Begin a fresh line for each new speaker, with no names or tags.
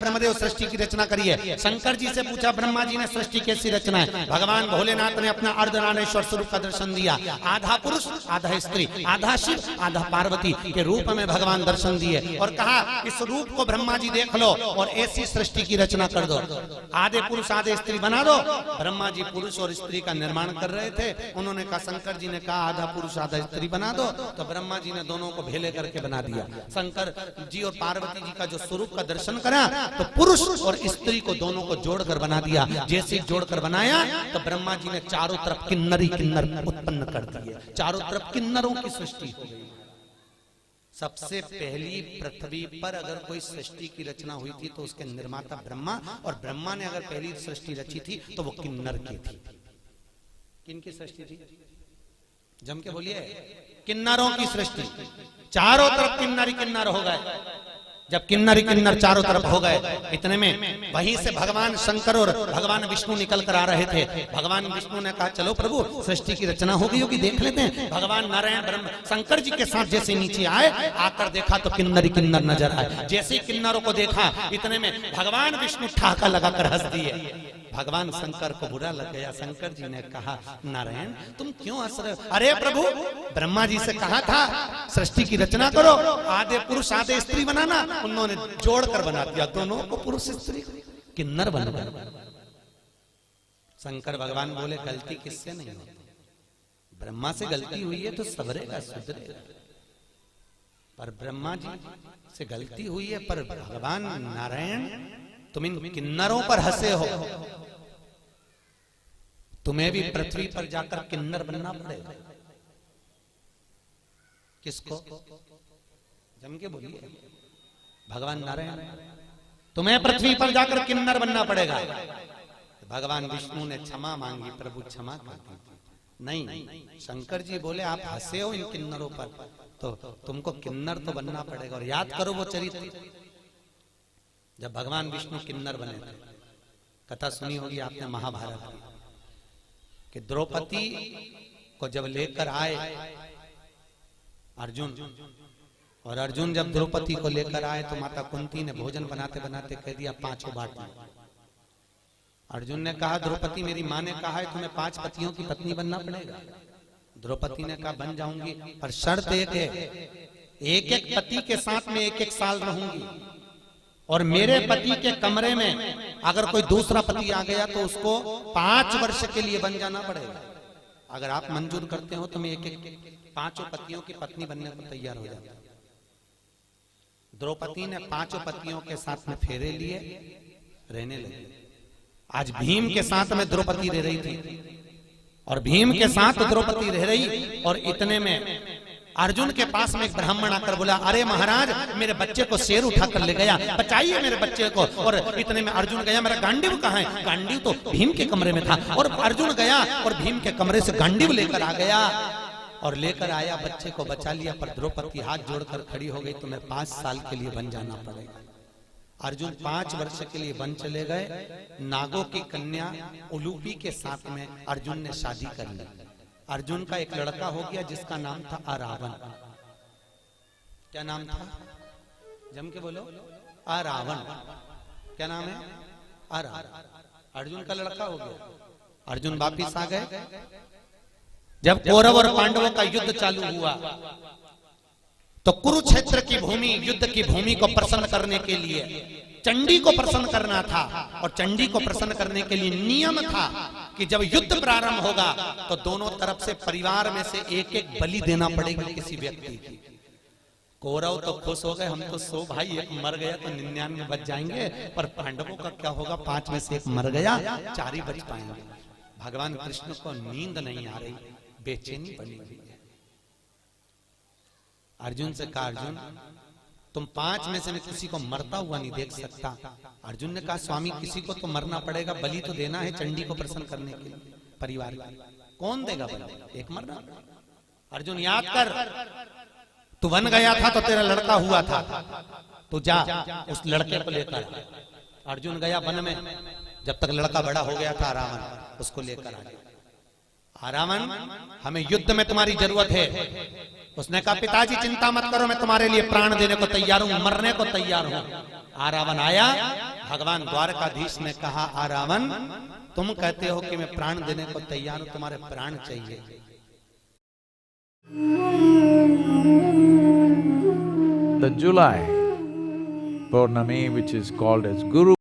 ब्रह्मदेव सृष्टि की रचना करी है। शंकर जी से पूछा ब्रह्मा जी ने सृष्टि कैसी रचना है। भगवान भोलेनाथ ने अपना अर्धनारेश्वर स्वरूप का दर्शन दिया। आधा पुरुष आधा स्त्री, आधा शिव आधा पार्वती के रूप में भगवान दर्शन दिए और कहा इस रूप को ब्रह्मा जी देख लो और ऐसी सृष्टि की रचना कर दो। आधे पुरुष आधे स्त्री बना दो। ब्रह्मा जी पुरुष और स्त्री का निर्माण कर रहे थे। उन्होंने कहा, शंकर जी ने कहा आधा पुरुष आधा स्त्री बना दो, तो ब्रह्मा जी ने दोनों को भेले करके बना दिया। शंकर जी और पार्वती जी का जो स्वरूप का दर्शन करा तो पुरुष और स्त्री को दोनों को जोड़कर बना दिया। जैसे जोड़कर बनाया तो ब्रह्मा जी ने चारों तरफ किन्नरी किन्नर उत्पन्न कर दिए। चारों तरफ किन्नरों की सृष्टि हो गई। सबसे पहली पृथ्वी पर अगर कोई सृष्टि की रचना हुई थी तो उसके निर्माता ब्रह्मा, और ब्रह्मा ने अगर पहली सृष्टि रची थी तो वो किन्नर की थी। किनकी सृष्टि थी? जम के बोलिए। किन्नरों की सृष्टि। चारों तरफ किन्नर ही किन्नर हो गए। जब किन्नर ही किन्नर चारों तरफ हो गए, इतने में वहीं से भगवान शंकर और भगवान विष्णु निकल कर आ रहे थे। भगवान विष्णु ने कहा चलो प्रभु सृष्टि की रचना हो गई होगी, देख लेते हैं। भगवान नारायण ब्रह्म शंकर जी के साथ जैसे नीचे आए, आकर देखा तो किन्नर ही किन्नर नजर आए। जैसे ही किन्नरों को देखा, इतने में भगवान विष्णु ठाका लगाकर हंस दिए। भगवान शंकर को बुरा लग गया। शंकर जी ने कहा, नारायण तुम क्यों हंस रहे हो? अरे प्रभु, ब्रह्मा जी से कहा था सृष्टि की रचना करो, आधे पुरुष आधे स्त्री बनाना, उन्होंने जोड़कर बना दिया दोनों को, पुरुष स्त्री किन्नर बन गए। शंकर भगवान बोले गलती किससे नहीं होती, ब्रह्मा से गलती हुई है तो सबरेगा सुधरेगा, पर ब्रह्मा जी से गलती हुई है, पर भगवान नारायण तुम इन किन्नरों पर हंसे हो, तुम्हें भी पृथ्वी पर जाकर किन्नर बनना पड़ेगा। किसको? जम के बोलिए। भगवान नारायण, तुम्हें पृथ्वी पर जाकर किन्नर बनना पड़ेगा। भगवान विष्णु ने क्षमा मांगी, प्रभु क्षमा कर दी। नहीं, शंकर जी बोले आप हंसे हो इन किन्नरों पर, तो तुमको किन्नर तो बनना पड़ेगा। और याद करो वो चरित्र, जब भगवान विष्णु किन्नर बने थे। कथा सुनी होगी आपने महाभारत की, कि द्रौपदी को जब लेकर आए अर्जुन, और अर्जुन जब द्रौपदी को लेकर आए तो माता कुंती ने भोजन बनाते बनाते कह दिया 5 बांट लो। अर्जुन ने कहा द्रौपदी मेरी माँ ने कहा है तुम्हें 5 पतियों की पत्नी बनना पड़ेगा। द्रौपदी ने कहा बन जाऊंगी, पर शर्त एक है, एक एक पति के साथ में 1-1 साल रहूंगी, और मेरे पति के कमरे में अगर कोई दूसरा पति आ गया तो उसको 5 वर्ष के लिए बन जाना पड़ेगा। अगर आप मंजूर करते हो तो मैं 5 पतियों की पत्नी बनने को तैयार हो जाता। द्रौपदी ने 5 पतियों के साथ में फेरे लिए, रहने लगी। आज भीम के साथ में द्रौपदी रह रही थी, और भीम के साथ द्रौपदी रह रही, और इतने में अर्जुन के पास में एक ब्राह्मण आकर बोला अरे महाराज मेरे बच्चे को शेर उठा कर ले गया, बचाइए मेरे बच्चे को। और इतने में अर्जुन गया, मेरा गांडीव कहाँ है? गांडीव तो भीम के कमरे में था। और अर्जुन गया और भीम के कमरे से गांडीव लेकर आ गया, और लेकर आया, बच्चे को बचा लिया। पर द्रौपदी हाथ जोड़कर खड़ी हो गई, तुम्हें 5 साल के लिए बन जाना पड़ेगा। अर्जुन 5 वर्ष के लिए बन चले गए। नागों की कन्या उलूपी के साथ में अर्जुन ने शादी कर ली। अर्जुन का एक लड़का हो गया जिसका नाम था अरावण। क्या नाम था? जम के बोलो। अरावण। क्या नाम है? अरावण। अर्जुन का लड़का हो गया। अर्जुन वापिस आ गए। जब कौरव और पांडवों का युद्ध चालू हुआ तो कुरुक्षेत्र की भूमि, युद्ध की भूमि को प्रसन्न करने के लिए चंडी को प्रसन्न करना था, और चंडी को प्रसन्न करने के लिए नियम था कि जब युद्ध प्रारंभ होगा तो दोनों तरफ से परिवार में से 1-1 बलि देना पड़ेगा किसी व्यक्ति की। कौरव तो खुश हो गए, हम तो 100 भाई, एक मर गया तो 99 बच जाएंगे, पर पांडवों का क्या होगा? 5 में से 1 मर गया, 4 ही बच पाएंगे। भगवान कृष्ण को नींद नहीं आ रही, बेचैनी बनी हुई है। अर्जुन से कहा अर्जुन तुम 5 में से मैं किसी को मरता हुआ नहीं देख सकता। अर्जुन ने कहा स्वामी किसी को तो मरना पड़ेगा, बलि तो देना है चंडी को प्रसन्न करने के लिए परिवार का। कौन देगा बलि? एक मरना। अर्जुन याद कर, तू वन गया था तो तेरा लड़का हुआ था, तू जा उस लड़के को लेकर। अर्जुन गया वन में, जब तक लड़का बड़ा हो गया था रावण, उसको लेकर आ गया। रावण हमें युद्ध में तुम्हारी जरूरत है। उसने कहा पिताजी चिंता मत करो, मैं तुम्हारे लिए प्राण देने को तैयार हूं, मरने को तैयार हूं। रावण आया भगवान द्वारकाधीश ने कहा, आ रावण, तुम कहते हो कि मैं प्राण देने को तैयार हूं, तुम्हारे प्राण चाहिए।
The July Purnami, which is called as Guru